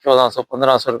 1400, 1500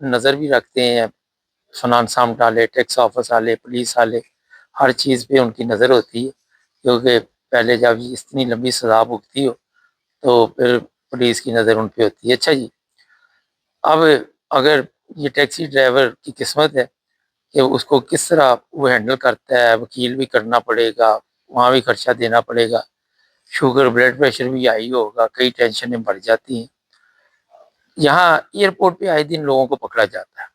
نظر بھی رکھتے ہیں، فنانس والے، ٹیکس آفس والے، پولیس والے، ہر چیز پہ ان کی نظر ہوتی ہے، کیونکہ پہلے جب اتنی لمبی سزا بھگتی ہو تو پھر پولیس کی نظر ان پہ ہوتی ہے۔ اچھا جی، اب اگر یہ ٹیکسی ڈرائیور کی قسمت ہے کہ اس کو کس طرح وہ ہینڈل کرتا ہے، وکیل بھی کرنا پڑے گا، وہاں بھی خرچہ دینا پڑے گا، شوگر بلڈ پریشر بھی ہائی ہوگا، کئی ٹینشنیں بڑھ جاتی ہیں۔ یہاں ایئرپورٹ پہ آئے دن لوگوں کو پکڑا جاتا ہے،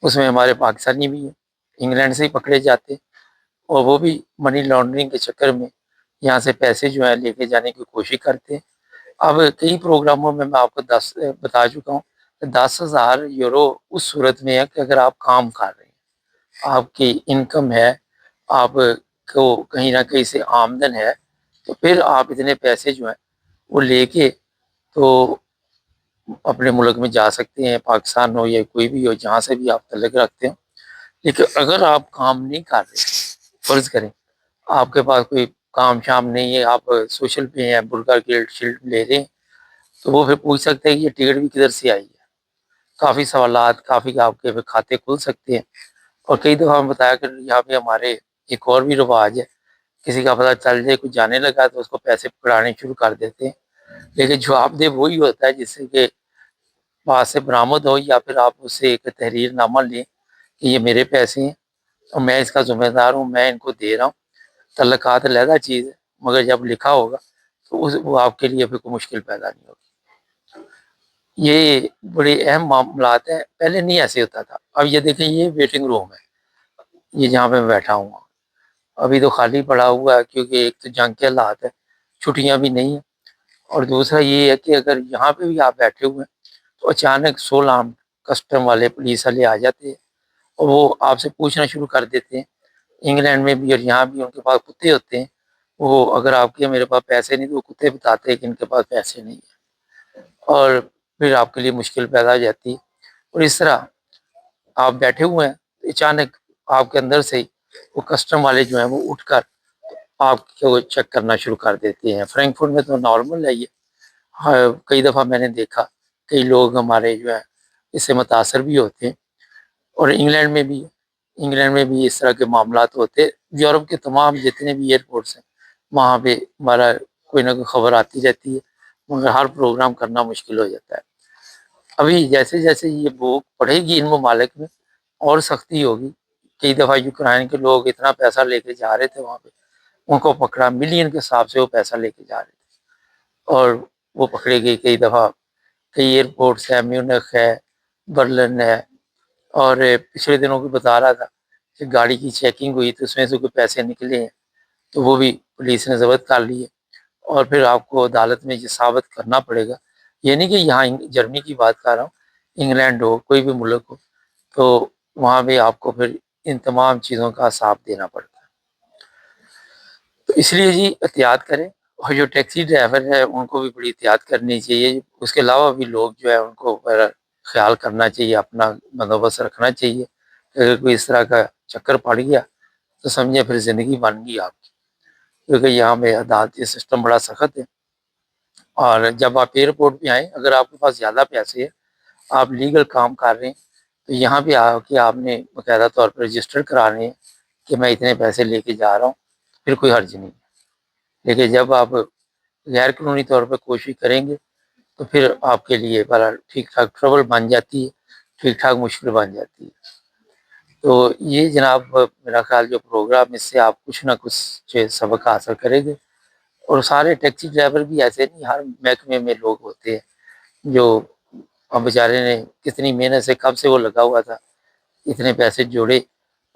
اس میں ہمارے پاکستانی بھی ہیں، انگلینڈ سے ہی پکڑے جاتے ہیں، اور وہ بھی منی لانڈرنگ کے چکر میں یہاں سے پیسے جو ہیں لے کے جانے کی کوشش کرتے ہیں۔ اب کئی پروگراموں میں آپ کو بتا چکا ہوں کہ 10,000 یورو اس صورت میں ہے کہ اگر آپ کام کر رہے ہیں، آپ کی انکم ہے، آپ کو کہیں نہ کہیں سے آمدن ہے، تو پھر آپ اتنے پیسے جو ہیں وہ لے کے تو اپنے ملک میں جا سکتے ہیں، پاکستان ہو یا کوئی بھی ہو، جہاں سے بھی آپ تعلق رکھتے ہیں۔ لیکن اگر آپ کام نہیں کر رہے، فرض کریں آپ کے پاس کوئی کام شام نہیں ہے، آپ سوشل پہ ہیں، برقع گلڈ شیلڈ لے رہے ہیں، تو وہ پھر پوچھ سکتے ہیں کہ یہ ٹکٹ بھی کدھر سے آئی ہے۔ کافی سوالات، کافی آپ کے کھاتے کھل سکتے ہیں۔ اور کئی دفعہ ہم بتایا کہ یہاں پہ ہمارے ایک اور بھی رواج ہے، کسی کا پتہ چل جائے کچھ جانے لگا تو اس کو پیسے پکڑانے شروع کر دیتے ہیں، لیکن جواب دہ وہی ہوتا ہے جس سے کہ وہاں سے برآمد ہو، یا پھر آپ اس سے ایک تحریر نامہ لیں کہ یہ میرے پیسے ہیں اور میں اس کا ذمہ دار ہوں، میں ان کو دے رہا ہوں۔ تعلقات علیحدہ چیز ہے، مگر جب لکھا ہوگا تو وہ آپ کے لیے پھر کوئی مشکل پیدا نہیں ہوگی۔ یہ بڑے اہم معاملات ہیں، پہلے نہیں ایسے ہوتا تھا۔ اب یہ دیکھیں، یہ ویٹنگ روم ہے، یہ جہاں پہ میں بیٹھا ہوں، ابھی تو خالی پڑا ہوا ہے کیونکہ ایک تو جنگ کے حالات ہے، چھٹیاں بھی نہیں ہیں، اور دوسرا یہ ہے کہ اگر یہاں پہ بھی آپ بیٹھے ہوئے ہیں تو اچانک 16 کسٹم والے، پولیس والے آ جاتے ہیں اور وہ آپ سے پوچھنا شروع کر دیتے ہیں۔ انگلینڈ میں بھی اور یہاں بھی ان کے پاس کتے ہوتے ہیں، وہ اگر آپ کے میرے پاس پیسے نہیں تو وہ کتے بتاتے ہیں کہ ان کے پاس پیسے نہیں ہیں، اور پھر آپ کے لیے مشکل پیدا ہو جاتی ہے۔ اور اس طرح آپ بیٹھے ہوئے ہیں، اچانک آپ کے اندر سے وہ کسٹم والے جو ہیں وہ اٹھ کر آپ کو چیک کرنا شروع کر دیتے ہیں۔ فرینکفرٹ میں تو نارمل ہے یہ، ہاں، کئی دفعہ میں نے دیکھا کئی لوگ ہمارے جو ہے اس سے متاثر بھی ہوتے ہیں، اور انگلینڈ میں بھی اس طرح کے معاملات ہوتے ہیں۔ یورپ کے تمام جتنے بھی ایئرپورٹس ہیں وہاں پہ ہمارا کوئی نہ کوئی خبر آتی رہتی ہے، مگر ہر پروگرام کرنا مشکل ہو جاتا ہے۔ ابھی جیسے جیسے یہ بھوک پڑے گی ان ممالک میں اور سختی ہوگی۔ کئی دفعہ یوکرائن کے لوگ اتنا پیسہ لے کے جا رہے تھے وہاں پہ، ان کو پکڑا، ملین کے حساب سے وہ پیسہ لے کے جا رہے تھے اور وہ پکڑے گئے۔ کئی دفعہ کئی ایئرپورٹس ہے، میونخ ہے، برلن ہے، اور پچھلے دنوں کی بتا رہا تھا کہ گاڑی کی چیکنگ ہوئی تو اس میں سے کوئی پیسے نکلے ہیں تو وہ بھی پولیس نے ضبط کر لی ہے، اور پھر آپ کو عدالت میں یہ ثابت کرنا پڑے گا۔ یہ نہیں کہ یہاں جرمنی کی بات کر رہا ہوں، انگلینڈ ہو، کوئی بھی ملک ہو، تو وہاں بھی آپ کو پھر ان تمام چیزوں کا حساب دینا پڑتا ہے۔ تو اس لیے جی احتیاط کریں، اور جو ٹیکسی ڈرائیور ہے ان کو بھی بڑی احتیاط کرنی چاہیے۔ اس کے علاوہ بھی لوگ جو ہے ان کو خیال کرنا چاہیے، اپنا بندوبست رکھنا چاہیے کہ اگر کوئی اس طرح کا چکر پڑ گیا تو سمجھے پھر زندگی بن گئی آپ کی، کیونکہ یہاں پہ عدالتی سسٹم بڑا سخت ہے۔ اور جب آپ ایئرپورٹ پہ آئیں، اگر آپ کے پاس زیادہ پیسے ہیں، آپ لیگل کام کر رہے ہیں، تو یہاں پہ آ کے آپ نے باقاعدہ طور پر رجسٹر کرانے ہیں کہ میں اتنے پیسے لے کے جا رہا ہوں، پھر کوئی حرج نہیں ہے۔ لیکن جب آپ غیر قانونی طور پر کوشش کریں گے تو پھر آپ کے لیے بڑا ٹھیک ٹھاک ٹربل بن جاتی ہے، ٹھیک ٹھاک مشکل بن جاتی ہے۔ تو یہ جناب میرا خیال جو پروگرام، اس سے آپ کچھ نہ کچھ سبق حاصل کریں گے۔ اور سارے ٹیکسی ڈرائیور بھی ایسے نہیں، ہر محکمے میں لوگ ہوتے ہیں جو اب بیچارے نے کتنی محنت سے، کب سے وہ لگا ہوا تھا، اتنے پیسے جوڑے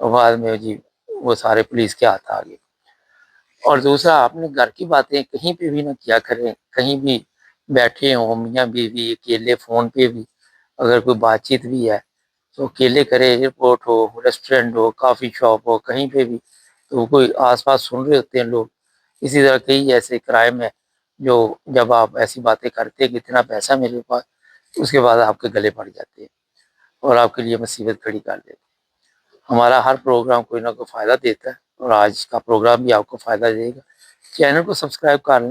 اور بعد میں جی وہ سارے پولیس کے ہاتھ آ گئے۔ اور دوسرا، آپ نے گھر کی باتیں کہیں پہ بھی نہ کیا کریں، کہیں بھی بیٹھے ہوں میاں بیوی اکیلے، فون پہ بھی اگر کوئی بات چیت بھی ہے تو اکیلے کرے، ایئرپورٹ ہو، ریسٹورینٹ ہو، کافی شاپ ہو، کہیں پہ بھی، تو کوئی آس پاس سن رہے ہوتے ہیں لوگ۔ اسی طرح کئی ایسے کرائم ہیں جو جب آپ ایسی باتیں کرتے کہ اتنا پیسہ میرے پاس، اس کے بعد آپ کے گلے پڑ جاتے ہیں اور آپ کے لیے مصیبت کھڑی کر دیتے ہیں۔ ہمارا ہر پروگرام کوئی نہ کوئی فائدہ دیتا ہے، اور آج کا پروگرام بھی آپ کو فائدہ دے گا۔ چینل کو سبسکرائب کر لیں۔